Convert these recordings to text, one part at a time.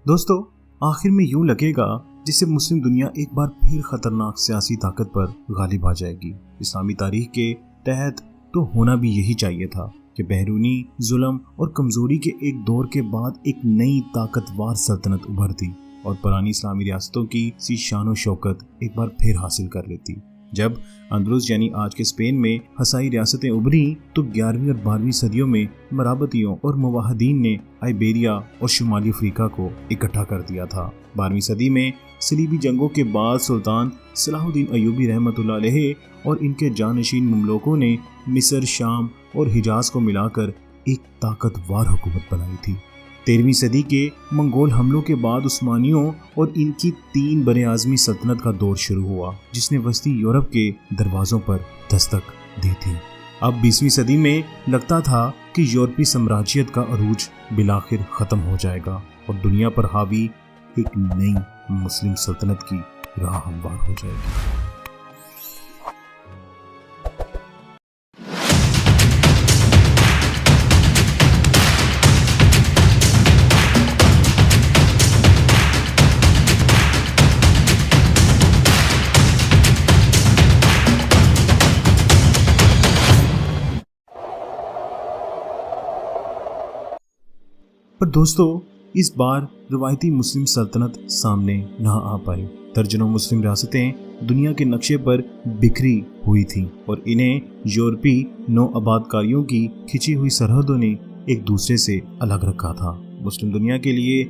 दोस्तों, आखिर में यूं लगेगा जिससे मुस्लिम दुनिया एक बार फिर खतरनाक सियासी ताकत पर गालिब आ जाएगी। इस्लामी तारीख के तहत तो होना भी यही चाहिए था कि बैरूनी जुल्म और कमजोरी के एक दौर के बाद एक नई ताकतवर सल्तनत उभरती और पुरानी इस्लामी रियासतों की सी शान और शौकत एक बार फिर हासिल कर लेती। जब अंदलुस यानी आज के स्पेन में हसाई रियासतें उभरी तो 11वीं और 12वीं सदियों में मराबतियों और मुवाहिदीन ने आइबेरिया और शुमाली अफ्रीका को इकट्ठा कर दिया था। 12वीं सदी में सलीबी जंगों के बाद सुल्तान सलाहुद्दीन अयूबी रहमतुल्लाह अलैह और इनके जानशीन मुमलोकों ने मिस्र, शाम और हिजाज को मिलाकर एक ताकतवर हुकूमत बनाई थी। 13वीं सदी के मंगोल हमलों के बाद उस्मानियों और इनकी 3 बरे-आज़मी सल्तनत का दौर शुरू हुआ जिसने वस्ती यूरोप के दरवाजों पर दस्तक दी थी। अब 20वीं सदी में लगता था कि यूरोपीय साम्राज्यत का अरूज बिलाखिर खत्म हो जाएगा और दुनिया पर हावी एक नई मुस्लिम सल्तनत की राह हमवार हो जाएगी। पर दोस्तों, इस बार रवायती मुस्लिम सल्तनत सामने ना आ पाई। दर्जनों मुस्लिम रियासतें दुनिया के नक्शे पर बिखरी हुई थीं और इन्हें यूरोपीय नौ आबादकारियों की खिंची हुई सरहदों ने एक दूसरे से अलग रखा था। मुस्लिम दुनिया के लिए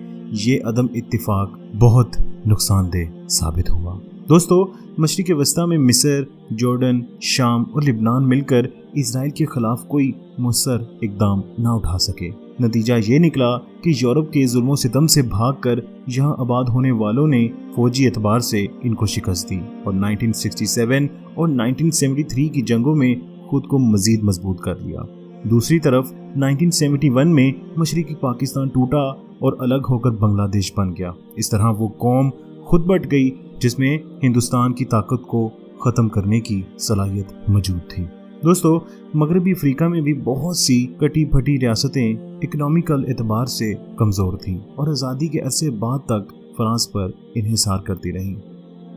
ये अदम इत्तिफाक बहुत नुकसानदेह साबित हुआ। दोस्तों, मशरिक़ वस्ता में मिस्र, जॉर्डन, शाम और लिबनान मिलकर इजराइल के खिलाफ कोई मुसर इकदाम ना उठा सके। नतीजा ये निकला कि यूरोप के जुल्मों सितम से भागकर यहाँ आबाद होने वालों ने फौजी एतबार से इनको शिकस्त दी और 1967 और 1973 की जंगों में खुद को मजीद मजबूत कर लिया। दूसरी तरफ 1971 में मशरिकी पाकिस्तान टूटा और अलग होकर बांग्लादेश बन गया। इस तरह वो कौम खुद बट गई जिसमें हिंदुस्तान की ताकत को ख़त्म करने की सलाहियत मौजूद थी। दोस्तों, मगरबी अफ्रीका में भी बहुत सी कटी फटी रियासतें इकोनॉमिकल एतबार से कमज़ोर थीं और आज़ादी के अरसे बाद तक फ्रांस पर इन्हिसार करती रहीं।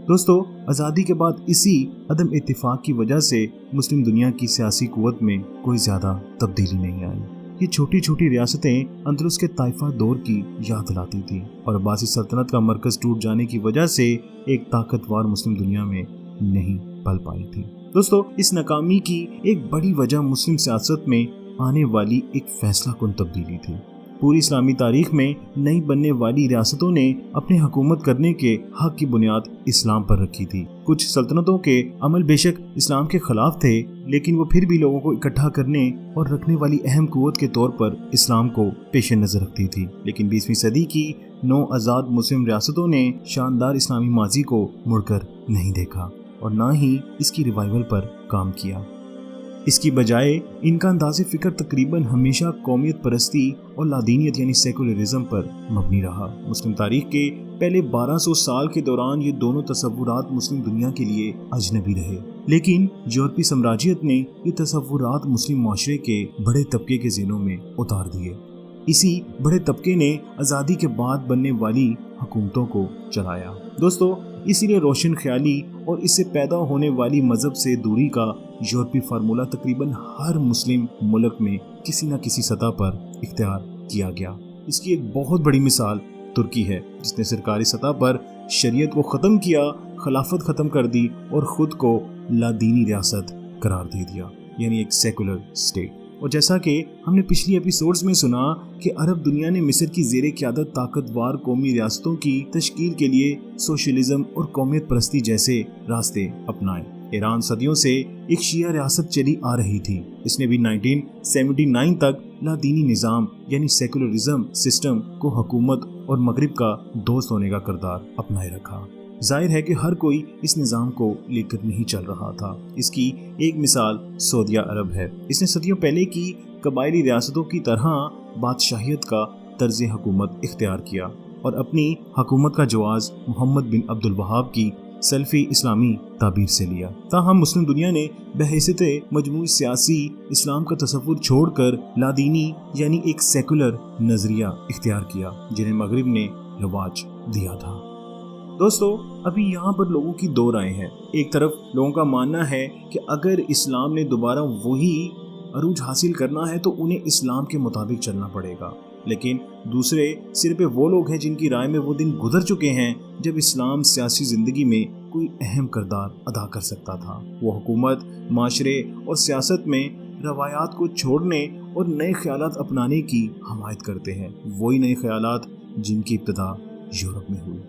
दोस्तों, आज़ादी के बाद इसी अदम इत्तिफाक की वजह से मुस्लिम दुनिया की सियासी कुव्वत में कोई ज़्यादा तब्दीली नहीं आई। ये छोटी छोटी रियासतें अंदलुस के ताइफा दौर की याद दिलाती थी और अब्बासी सल्तनत का मरकज़ टूट जाने की वजह से एक ताकतवर मुस्लिम दुनिया में नहीं पल पाई थी। दोस्तों, इस नाकामी की एक बड़ी वजह मुस्लिम सियासत में आने वाली एक फैसला कुन तब्दीली थी। पूरी इस्लामी तारीख में नई बनने वाली रियासतों ने अपने हुकूमत करने के हक की बुनियाद इस्लाम पर रखी थी। कुछ सल्तनतों के अमल बेशक इस्लाम के खिलाफ थे, लेकिन वो फिर भी लोगों को इकट्ठा करने और रखने वाली अहम कुव्वत के तौर पर इस्लाम को पेश नज़र रखती थी। लेकिन 20वीं सदी की 9 आज़ाद मुस्लिम रियासतों ने शानदार इस्लामी माजी को मुड़कर नहीं देखा और ना ही इसकी रिवाइवल पर काम किया। इसकी बजाय इनका अंदाज़े फ़िक्र तकरीबन हमेशा कौमियत परस्ती और लादीनियत यानी सेकुलरिज्म पर मबनी रहा। मुस्लिम तारीख के पहले 1200 साल के दौरान ये दोनों तसव्वुरात मुस्लिम दुनिया के लिए अजनबी रहे, लेकिन यूरोपीय साम्राज्यत ने ये तसव्वुरात मुस्लिम माशरे के बड़े तबके के ज़हनों में उतार दिए। इसी बड़े तबके ने आज़ादी के बाद बनने वाली हुकूमतों को चलाया। दोस्तों, इसीलिए रोशन ख्याली और इससे पैदा होने वाली मजहब से दूरी का यूरोपीय फार्मूला तकरीबन हर मुस्लिम मुल्क में किसी न किसी सतह पर इख्तियार किया गया। इसकी एक बहुत बड़ी मिसाल तुर्की है, जिसने सरकारी सतह पर शरीयत को ख़त्म किया, खिलाफत ख़त्म कर दी और ख़ुद को लादीनी रियासत करार दे दिया, यानी एक सेकुलर स्टेट। और जैसा कि हमने पिछली एपिसोड्स में सुना कि अरब दुनिया ने मिस्र की ज़ेरे क़यादत ताकतवर कौमी रियासतों की तश्कील के लिए सोशलिज्म और कौमियत परस्ती जैसे रास्ते अपनाए। ईरान सदियों से एक शिया रियासत चली आ रही थी। इसने भी 1979 तक लादीनी निज़ाम यानी सेकुलरिज्म सिस्टम को हुकूमत और मगरिब का दोस्त होने का किरदार अपनाए रखा। जाहिर है कि हर कोई इस निज़ाम को लेकर नहीं चल रहा था। इसकी एक मिसाल सऊदी अरब है। इसने सदियों पहले की कबायली रियासतों की तरह बादशाहियत का तर्ज हुकूमत इख्तियार किया और अपनी हुकूमत का जवाज़ मोहम्मद बिन अब्दुल वहाब की सल्फ़ी इस्लामी ताबीर से लिया। ताहम मुस्लिम दुनिया ने बहैसियत मजमूई सियासी इस्लाम का तसव्वुर छोड़कर लादीनी यानी एक सेकुलर नज़रिया इख्तियार किया, जिन्हें मगरिब ने रवाज दिया था। दोस्तों, अभी यहाँ पर लोगों की दो राय है। एक तरफ लोगों का मानना है कि अगर इस्लाम ने दोबारा वही अरूज हासिल करना है तो उन्हें इस्लाम के मुताबिक चलना पड़ेगा, लेकिन दूसरे सिर पे वो लोग हैं जिनकी राय में वो दिन गुजर चुके हैं जब इस्लाम सियासी जिंदगी में कोई अहम किरदार अदा कर सकता था। वो हुकूमत, माशरे और सियासत में रवायात को छोड़ने और नए ख्यालात अपनाने की हमायत करते हैं, वही नए ख्यालात जिनकी इब्तिदा यूरोप में हुई।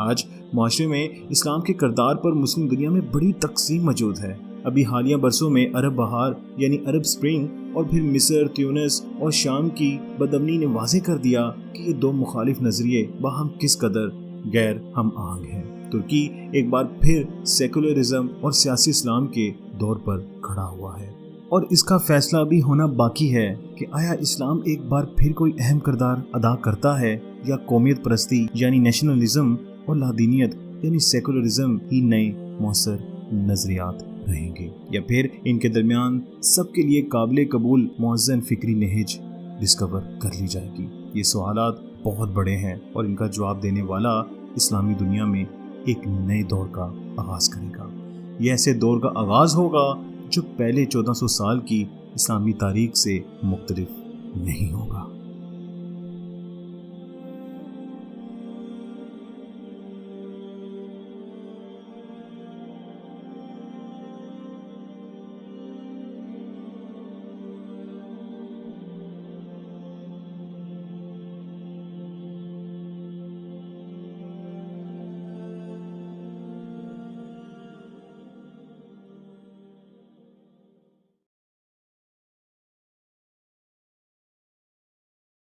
आज माशरे में इस्लाम के किरदार पर मुस्लिम दुनिया में बड़ी तकसीम मौजूद है। अभी हालिया बरसों में अरब बहार यानी अरब स्प्रिंग और फिर मिस्र, ट्यूनिस और शाम की बदअमनी ने वाज़ेह कर दिया कि ये दो मुखालिफ नजरिए बाहम किस कदर गैर हम आहंग हैं। तुर्की एक बार फिर सेकुलरिज्म और सियासी इस्लाम के दौर पर खड़ा हुआ है और इसका फैसला भी होना बाकी है कि आया इस्लाम एक बार फिर कोई अहम किरदार अदा करता है या कौमियत परस्ती यानी नेशनलिज्म और लादीनियत यानी सेकुलरिज्म ही नए मौसर नजरियात रहेंगे, या फिर इनके दरमियान सबके लिए काबिल कबूल मुअज़्ज़न फिक्री नहज डिस्कवर कर ली जाएगी। ये सवालात बहुत बड़े हैं और इनका जवाब देने वाला इस्लामी दुनिया में एक नए दौर का आगाज़ करेगा। यह ऐसे दौर का आगाज़ होगा जो पहले 1400 साल की इस्लामी तारीख से मुख्तलिफ नहीं होगा।